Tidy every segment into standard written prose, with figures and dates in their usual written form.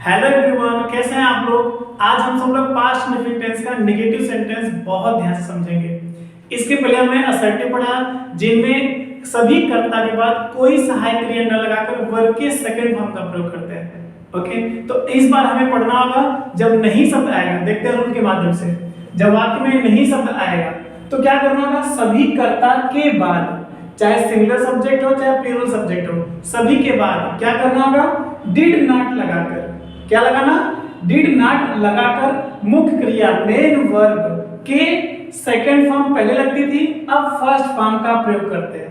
Hello everyone, कैसे हैं आप लोग। आज हम सब लोग पास्ट इंडेफिनिट टेंस का नेगेटिव सेंटेंस बहुत ध्यान से समझेंगे। इसके पहले हमने असर्टिव पढ़ा, जिनमें सभी कर्ता के बाद कोई सहायक क्रिया न लगाकर वर्ब के सेकंड फॉर्म का प्रयोग करते हैं। ओके, तो इस बार हमें पढ़ना होगा जब नहीं शब्द आएगा, देखते हैं रूल के माध्यम से। जब वाक्य में नहीं शब्द आएगा तो क्या करना होगा, सभी कर्ता के बाद, चाहे सिंगुलर सब्जेक्ट हो चाहे प्लूरल सब्जेक्ट हो, सभी के बाद क्या करना होगा, डिड नॉट लगाकर, क्या लगाना, डिड नॉट लगाकर मुख्य क्रिया मेन वर्ब के सेकंड फॉर्म पहले लगती थी, अब फर्स्ट फॉर्म का प्रयोग करते हैं।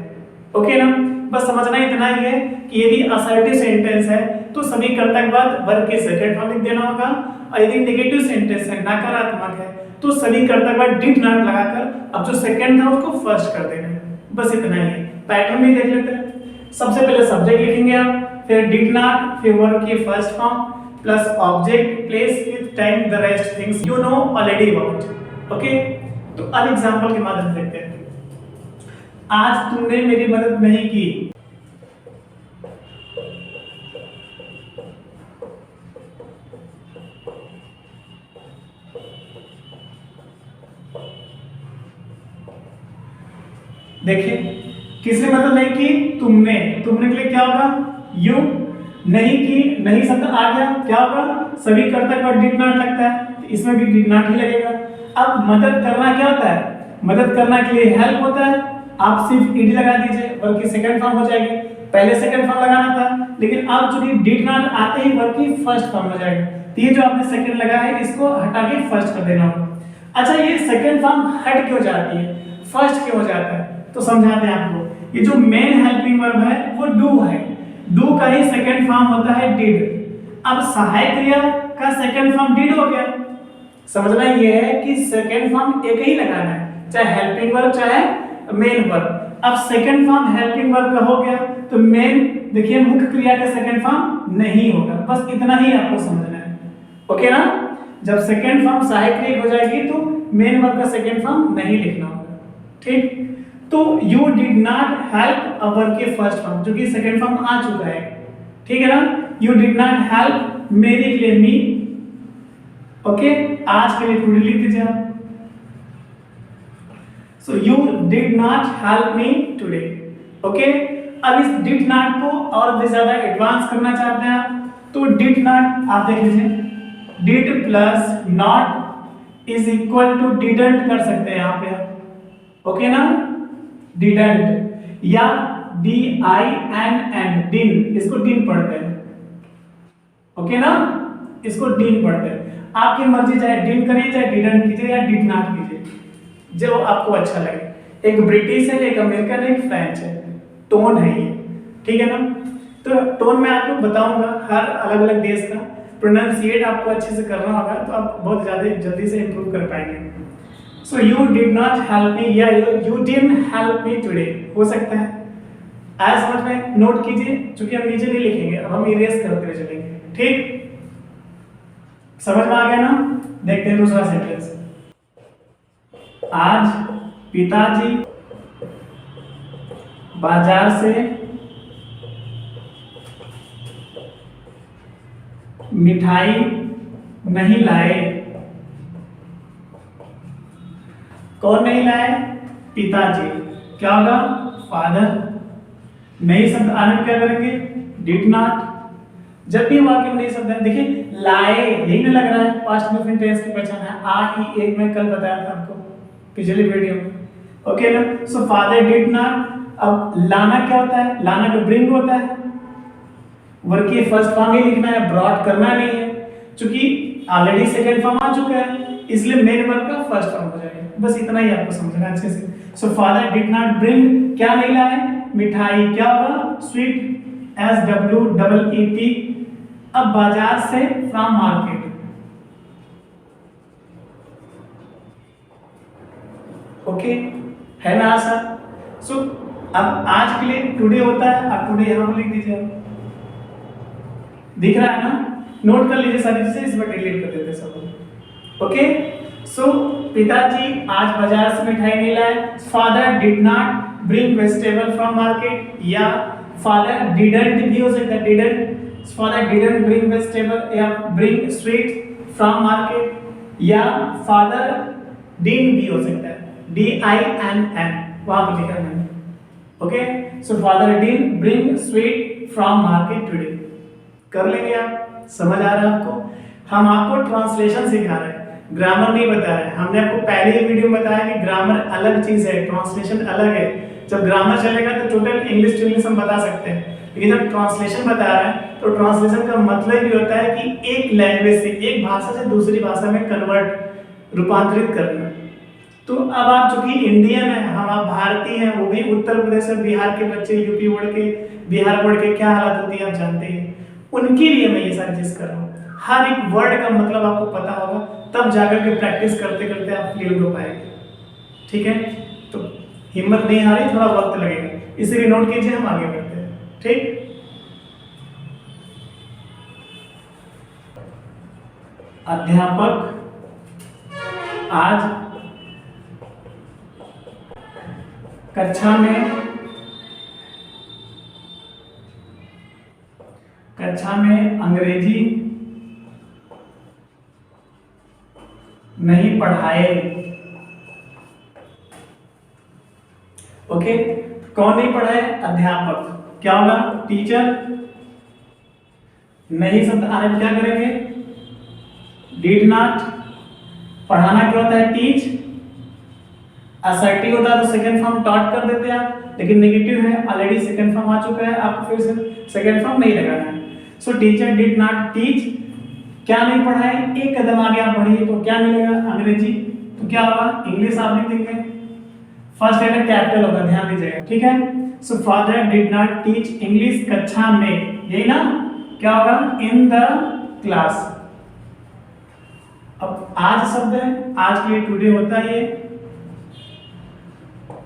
ओके ना, बस समझना इतना ही है कि यदि असर्टिव सेंटेंस है तो सभी कर्ता के बाद वर्ब के सेकंड फॉर्म लिख देना होगा, और यदि नेगेटिव सेंटेंस है, नकारात्मक है, तो सभी कर्ता के बाद डिड नॉट लगाकर अब जो सेकंड था उसको फर्स्ट कर देना है। बस इतना ही है। पैटर्न भी देख लेते हैं। सबसे पहले सब्जेक्ट लिखेंगे आप, फिर डिड नॉट, फिर वर्ब के first form plus object, place with time, the rest things you know already about. Okay, तो अब एग्जांपल के मदद से देखते हैं। आज तुमने मेरी मदद नहीं की। देखिए, किसने मदद नहीं की, तुमने। तुमने के लिए क्या होगा, यू। नहीं की, नहीं शब्द आ गया, क्या होगा, सभी कर्ता के बाद डिड नॉट लगता है, तो इसमें भी डिड नॉट ही लगेगा। अब मदद करना क्या होता है, मदद करना के लिए हेल्प होता है, आप सिर्फ ईडी लगा दीजिए, वर्ब की सेकंड फॉर्म हो जाएगी। पहले सेकंड फॉर्म लगाना था, लेकिन अब चूंकि डिड नॉट आते ही वर्ब की फर्स्ट फॉर्म हो जाएगा, तो ये जो आपने सेकंड लगाया है इसको हटा के फर्स्ट कर देना होगा। अच्छा, ये सेकंड फॉर्म हट क्यों जाती है, फर्स्ट क्यों हो जाता है, तो समझाते हैं आपको। ये जो मेन हेल्पिंग वर्ब है वो डू है, डू का ही सेकंड फॉर्म होता है डिड। अब सहायक क्रिया का सेकंड फॉर्म डिड हो गया। समझना ये है कि सेकंड फॉर्म एक ही लगाना है, चाहे हेल्पिंग वर्ब चाहे मेन वर्ब। अब सेकंड फॉर्म हेल्पिंग वर्ब का हो गया तो मेन, देखिए, मुख्य क्रिया का सेकंड फॉर्म नहीं होगा। बस इतना ही आपको समझना है। ओके ना, जब सेकंड फॉर्म सहायक क्रिया हो जाएगी तो मेन वर्ब का सेकंड फॉर्म नहीं लिखना होगा। ठीक, तो यू डिड नॉट हेल्प अवर के फर्स्ट फॉर्म, जो कि सेकंड फॉर्म आ चुका है। ठीक है ना, यू डिड नॉट हेल्प मेरी के लिए मी। ओके, आज के लिए टुडे लिख दीजिए आप। So you did not help me today. Okay, अब इस डिड नॉट को और भी ज्यादा एडवांस करना चाहते हैं आप, तो डिड नॉट आप देख लीजिए, did plus not is equal to didn't कर सकते हैं यहाँ पे आप। ओके ना, डिडंट या DINN, डिन, इसको डिन पढ़ते हैं। ओके ना, इसको डिन पढ़ते हैं। आपकी मर्जी, चाहे डिन करिए चाहे डिडंट कीजिए या डिड नॉट कीजिए, जो आपको अच्छा लगे। एक ब्रिटिश है, एक अमेरिकन है, एक फ्रेंच है, टोन है ये। ठीक है ना, तो टोन में आपको बताऊंगा हर अलग अलग देश का प्रोनाउंसिएट आपको अच्छे से करना होगा, तो आप बहुत ज्यादा जल्दी से इंप्रूव कर पाएंगे। So you did not help me, या you didn't help me today हो सकता है। आज समझ में नोट कीजिए, क्योंकि हम नीचे नहीं लिखेंगे, अब हम इरेज करते हुए चलेंगे। ठीक, समझ में आ गया ना। देखते हैं दूसरा सेंटेंस। आज पिताजी बाजार से मिठाई नहीं लाए। कौन नहीं लाए, पिताजी। क्या होगा, फादर। नई शब्द आने में क्या करेंगे, डिड नॉट। जब भी वाक्य में नई शब्द है, देखिए लाए यही नहीं लग रहा है, पास्ट इंडेफिनिट टेंस की पहचान है आ ई एक, मैं कल बताया था आपको पिछले वीडियो में। ओके ना, सो फादर डिड नॉट। अब लाना क्या होता है, लाना का ब्रिंग होता है, वर्ब की फर्स्ट फॉर्म ही लिखना है, ब्रॉट करना नहीं है, क्योंकि ऑलरेडी सेकंड फॉर्म आ चुका है, इसलिए मेन वर्ब का फर्स्ट फॉर्म हो जाएगा। बस इतना ही आपको समझना अच्छे से। So father did not bring, क्या नहीं लाए, मिठाई। क्या होगा, स्वीट, SWEET। अब बाजार से, फ्रॉम मार्केट। ओके, है ना आसान। सो अब आज के लिए टुडे होता है, आप टुडे यहां पर लिख दीजिए। दिख रहा है ना, नोट कर लीजिए सारी चीजें, इस बार डिलीट कर देते सब। ओके, सो पिताजी आज बाजार से मिठाई नहीं लाए। Father did not bring vegetable from market, या फादर डिडंट भी हो सकता है, didn't father didn't bring vegetable या ब्रिंग स्वीट फ्रॉम मार्केट, या फादर डिडंट भी हो सकता है, DINN वहां पर लिखा मैंने। Okay, so father didn't bring sweet from market today. कर लेंगे आप? समझ आ रहा है आपको? हम आपको ट्रांसलेशन सिखा रहे हैं, ग्रामर नहीं बता रहे हैं। हमने आपको पहले ही वीडियो में बताया कि ग्रामर अलग चीज है, ट्रांसलेशन अलग है। जब ग्रामर चलेगा तो टोटल इंग्लिश टू इंग्लिश हम बता सकते हैं, लेकिन जब ट्रांसलेशन बता रहे हैं तो ट्रांसलेशन का मतलब ये होता है कि एक लैंग्वेज से, एक भाषा से दूसरी भाषा में कन्वर्ट, रूपांतरित करना। तो अब आप चूंकि इंडियन है, हम आप भारतीय हैं, वो भी उत्तर प्रदेश और बिहार के बच्चे, यूपी बोर्ड के, बिहार बोर्ड के क्या हालत होती है आप जानते हैं। उनके लिए मैं ये सारी चीज कर रहा हूँ। हर एक वर्ड का मतलब आपको पता होगा, तब जाकर के प्रैक्टिस करते करते आप फ्लुएंट हो पाएंगे। ठीक है, तो हिम्मत नहीं आ रही, थोड़ा वक्त लगेगा, इसे भी नोट कीजिए, हम आगे बढ़ते हैं। ठीक, अध्यापक आज कक्षा में अंग्रेजी नहीं पढ़ाए। ओके, कौन नहीं पढ़ाए? अध्यापक। क्या होगा? टीचर। नहीं शब्द आने पर क्या करेंगे? Did not. पढ़ाना क्या होता है? टीच। असर्टिव होता है तो सेकंड फॉर्म टॉट कर देते हैं आप, लेकिन नेगेटिव है, ऑलरेडी सेकंड फॉर्म आ चुका है, आपको फिर से सेकंड फॉर्म नहीं लगाना है। सो टीचर डिड नॉट टीच। क्या नहीं पढ़ाए? एक कदम आगे आप बढ़िए तो क्या मिलेगा? अंग्रेजी। तो क्या होगा? इंग्लिश आप लिख देंगे, फर्स्ट लेटर कैपिटल होगा, ध्यान दीजिएगा। ठीक है, so father did not teach English कक्षा में, यही ना? क्या होगा? इन द क्लास। अब आज शब्द है, आज के लिए टुडे होता है, ये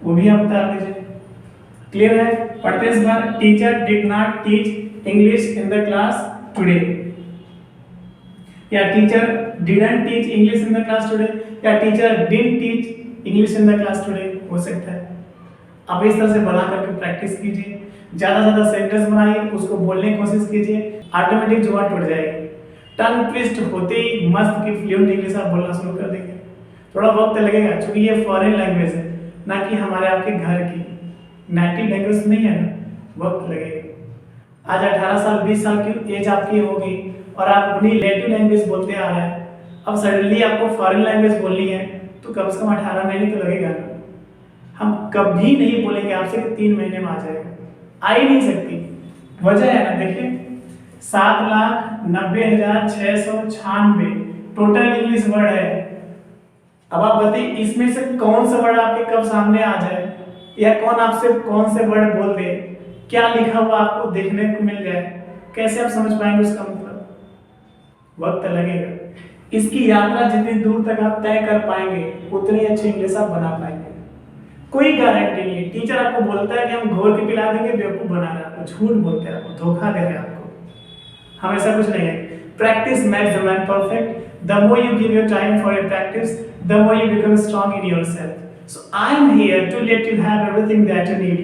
वो भी आप बता दीजिए। क्लियर है? पढ़ते इस बार। Teacher did not teach English in the class today, या teacher didn't teach English in the class today, या teacher didn't teach English in the class today, हो सकता है। आप इस तरह से बना करके प्रैक्टिस कीजिए, ज्यादा से ज्यादा सेंटेंस बनाइए, उसको बोलने की कोशिश कीजिए, ऑटोमेटिक जुबान टूट जाएगी। टंग ट्विस्ट होते ही मस्त की फ्लुएंट इंग्लिश आप बोलना शुरू कर देंगे। थोड़ा वक्त लगेगा, क्योंकि ये फॉरेन लैंग्वेज है, ना कि हमारे आपके घर की नेटिव लैंग्वेज नहीं है ना, वक्त लगेगा। आज 18 साल 20 साल की एज आपकी होगी और आप अपनी नेटिव लैंग्वेज बोलते आ रहे हैं, अब सडनली आपको फॉरेन लैंग्वेज बोलनी है तो कम से कम 18 महीने तो लगेगा ना। हम कभी नहीं बोलेंगे आपसे कि 3 महीने में आ जाएगा, आ ही नहीं सकती। वजह है ना, देखिए 7,90,696 टोटल इंग्लिश वर्ड है। अब आप बताइए इसमें से कौन सा वर्ड आपके कब सामने आ जाए, या कौन आपसे कौन से वर्ड बोल दे, क्या लिखा हुआ आपको देखने को मिल जाए, कैसे आप समझ पाएंगे उसका मतलब? वक्त लगेगा। इसकी यात्रा जितनी दूर तक आप तय कर पाएंगे उतनी अच्छी इंग्लिश आप बना पाएंगे। कोई गारंटी नहीं है। टीचर आपको बोलता है कि हम घोर के पिला देंगे, बेवकूफ बना रहे हैं आपको, झूठ बोलते हैं, आपको धोखा दे रहे हैं आपको। हमेशा कुछ नहीं है। Practice makes the man perfect. The more you give your time for a practice, the more you become strong in yourself. So I'm here to let you have everything that you need.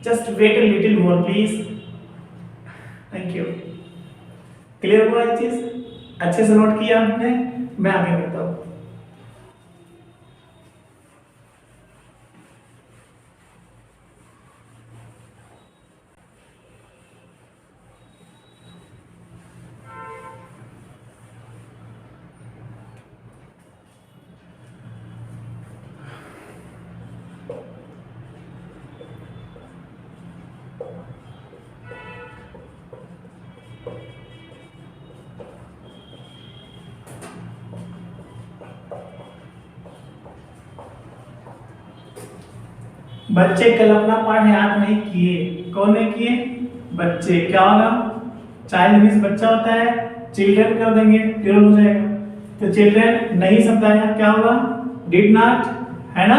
Just wait a little more, please. Thank you. Clear हुआ ये चीज? अच्छे से note किया आपने? मैं आगे बढ़ता हूँ। बच्चे कल अपना पाठ याद नहीं किए। कौन नहीं किए? बच्चे। क्या होगा? चाइल्ड मींस बच्चा होता है, चिल्ड्रन कर देंगे, प्लूरल हो जाएगा। तो चिल्ड्रन नहीं शब्द आया, क्या होगा? डिड नॉट, है ना?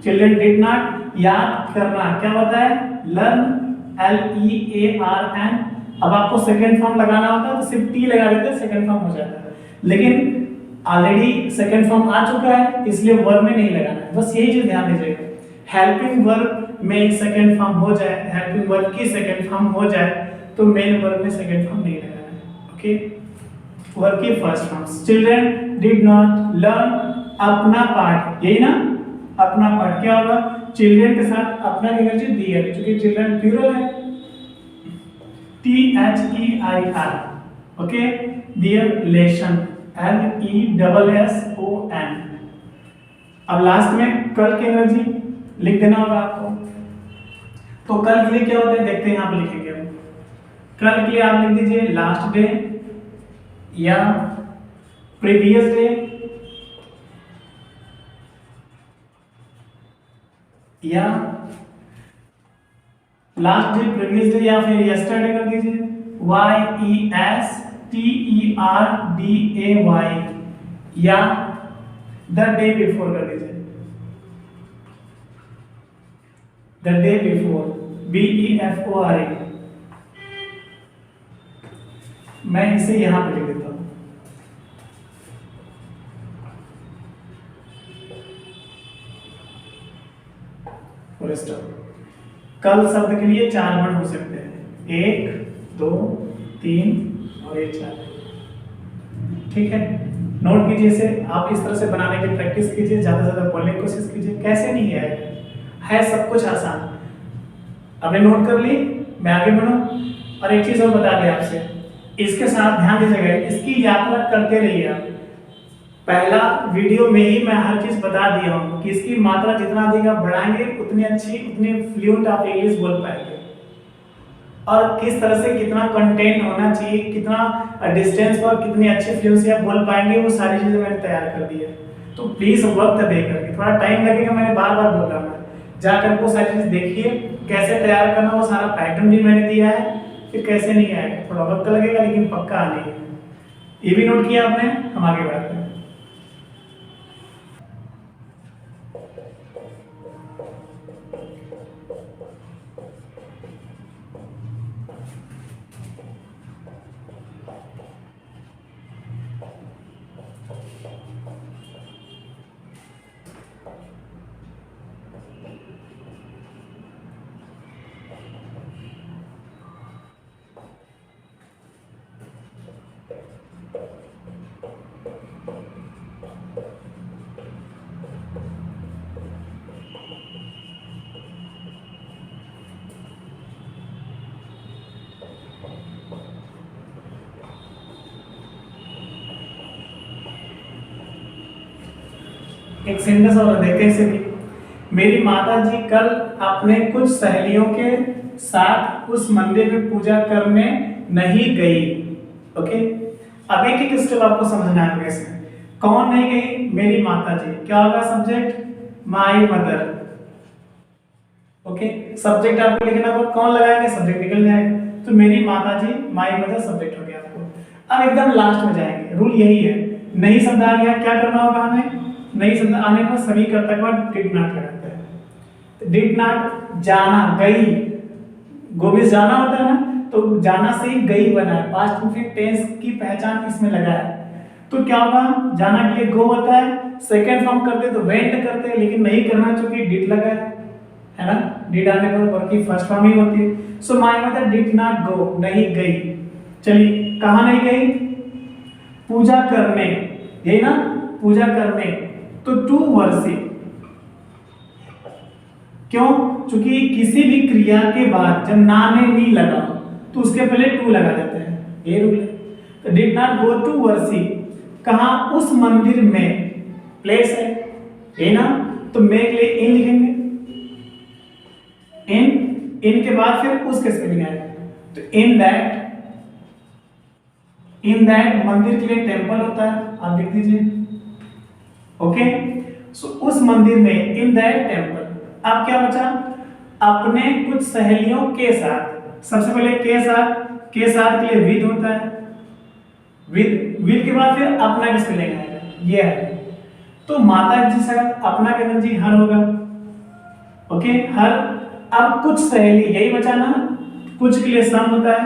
Children did not. याद करना क्या होता है? Learn, LEARN। अब आपको सेकंड फॉर्म लगाना होता है तो सिर्फ टी लगा देते हैं, सेकंड फॉर्म हो जाता है। लेकिन ऑलरेडी सेकंड फॉर्म आ चुका है, इसलिए वर्ब में नहीं लगाना है। बस यही चीज ध्यान दीजिएगा। हेल्पिंग वर्ब में सेकंड फॉर्म हो जाए, हेल्पिंग वर्ब की सेकंड फॉर्म हो जाए तो मेन वर्ब में सेकंड फॉर्म नहीं लगाना है। ओके, वर्ब की first form. Children did not learn अपना पार्ट, यही ना, अपना पार्ट क्या होगा, चिल्ड्रन के साथ अपना की एनर्जी डियर, क्योंकि चिल्ड्रन प्लूरल है, THEIR। Okay, dear lesson, LESSON। अब लास्ट में कल की एनर्जी लिख देना होगा आपको। तो कल के लिए क्या होता है देखते हैं, यहाँ पे लिखेंगे हम। कल के लिए आप लिख दीजिए लास्ट डे या प्रीवियस डे या लास्ट डे, प्रीवियस डे या फिर यस्टरडे कर दीजिए, YESTERDAY या द डे बिफोर कर दीजिए, द डे बिफोर, BEFORE। मैं इसे यहां पे लिख देता हूं। कल शब्द के लिए 4 वर्ड हो सकते हैं, 1 2 3 और 4। ठीक है, नोट कीजिए इसे, आप इस तरह से बनाने की प्रैक्टिस कीजिए, ज्यादा से ज्यादा बोलने की कोशिश कीजिए। कैसे नहीं है सब कुछ आसान। आपने नोट कर ली, मैं आगे बढ़ूं। और एक चीज और बता दें आपसे, इसके साथ ध्यान दीजिएगा, इसकी यात्रा करते रहिए आप। पहला वीडियो में ही मैं हर चीज बता दिया हूं कि इसकी मात्रा जितना अधिक आप बढ़ाएंगे उतनी अच्छी, उतनी फ्लुएंट आप इंग्लिश बोल पाएंगे। और किस तरह से कितना कंटेंट होना चाहिए, कितना डिस्टेंस पर कितनी अच्छी फ्लुएंसी आप बोल पाएंगे, वो सारी चीजें मैंने तैयार कर दी है। तो प्लीज वक्त देकर, थोड़ा टाइम लगेगा, मैंने बार बार बोल रहा हूँ, जाकर वो सारी चीज देखिए, कैसे तैयार करना, वो सारा पैटर्न भी मैंने दिया है। फिर कैसे नहीं आएगा, थोड़ा वक्त लगेगा लेकिन पक्का आने है। ये भी नोट किया आपने, हम आगे बढ़ते हैं। एक सेंटेंस और देखते हैं इसे भी। मेरी माता जी कल अपने कुछ सहेलियों के साथ उस मंदिर में पूजा करने नहीं गई। ओके, अब एक एक स्टेप आपको समझना है इसमें। कौन नहीं गई? मेरी माता जी। क्या होगा subject? My mother. Okay, subject आपको लिखना होगा, कौन लगाएंगे, सब्जेक्ट निकल जाएगा। तो मेरी माता जी, माय मदर सब्जेक्ट हो गया आपको। अब एकदम लास्ट में जाएंगे, रूल यही है, नहीं शब्द आ गया, क्या करना होगा हमें? नहीं शब्द आने पर सभी कर्ता के बाद डिड नॉट लगाते हैं। तो डिड नॉट, जाना, गई, गोविंद जाना होता है ना, तो जाना से ही गई बना है, पास्ट परफेक्ट टेंस की पहचान इसमें लगा है। तो क्या होगा, जाना के लिए गो होता है, सेकंड फॉर्म करते तो वेंट करते हैं, लेकिन नहीं करना क्योंकि डिड लगा है ना, डिड आने पर वर्ब की फर्स्ट फॉर्म ही होती है। So my mother did not गो, नहीं गई। चलिए, कहां नहीं गई? पूजा करने, यही ना, पूजा करने। तो टू वर्शिप, क्यों? क्योंकि किसी भी क्रिया के बाद जब ना में नी लगा तो उसके पहले टू लगा देते हैं, ये रूल है। तो did not go to worship, कहां? उस मंदिर में, प्लेस है ये ना, तो मे के लिए इन लिखेंगे, इन के बाद फिर उसके स्पेलिंग आएगा। तो इन दैट मंदिर के लिए टेंपल होता है, आप लिख दीजिए। ओके, सो उस मंदिर में, इन दैट टेंपल। अब क्या बचा? अपने कुछ सहेलियों के साथ। सबसे पहले के साथ के लिए विद होता है, विद के बाद फिर अपना की स्पेलिंग आएगा, ये है। तो माता जी से अपना का एनर्जी हर होगा। ओके, हर। अब कुछ सहेली, यही बचा ना, कुछ के लिए सम होता है,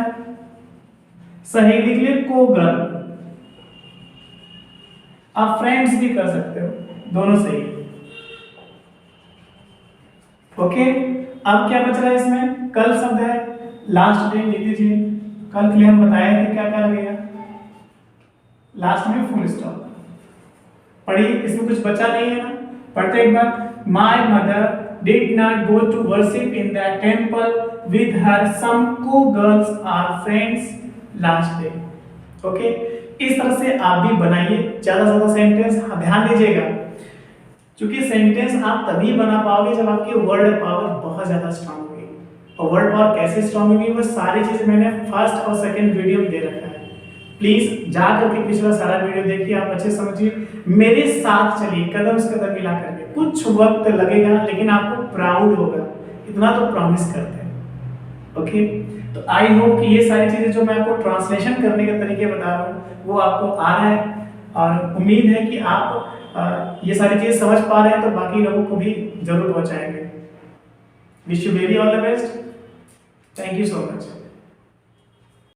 सहेली के लिए को गर्ल। आप फ्रेंड्स भी कर सकते हो, दोनों सही। ओके, अब क्या बच रहा है इसमें? कल शब्द है, लास्ट डे लिख दीजिए, कल के लिए हम बताए थे क्या क्या लगेगा, लास्ट में फुल स्टॉप। पढ़िए, इसमें कुछ बचा नहीं है ना, पढ़ते एक बार। My mother did not go to worship in the temple with her some two girls are friends last day। Okay, इस तरह से आप भी बनाइए ज्यादा से ज्यादा सेंटेंस। ध्यान दीजिएगा, क्योंकि सेंटेंस आप तभी बना पाओगे जब आपकी वर्ड पावर बहुत ज्यादा स्ट्रांग होगी। और वर्ड पावर कैसे स्ट्रांग होगी, वो सारी चीजें मैंने फर्स्ट और सेकंड वीडियो में दे रखा है। प्लीज जा करके पिछला सारा वीडियो देखिए, आप अच्छे समझिए, मेरे साथ चलिए कदम से कदम मिला करके। कुछ वक्त लगेगा लेकिन आपको प्राउड होगा, इतना तो प्रॉमिस करते हैं। ओके, तो आई होप कि ये सारी चीजें जो मैं आपको ट्रांसलेशन करने के तरीके बता रहा हूँ वो आपको आ रहा है, और उम्मीद है कि आप ये सारी चीजें समझ पा रहे हैं तो बाकी लोगों को भी जरूर पहुंचाएंगे। Wish you very all the best, thank you so much.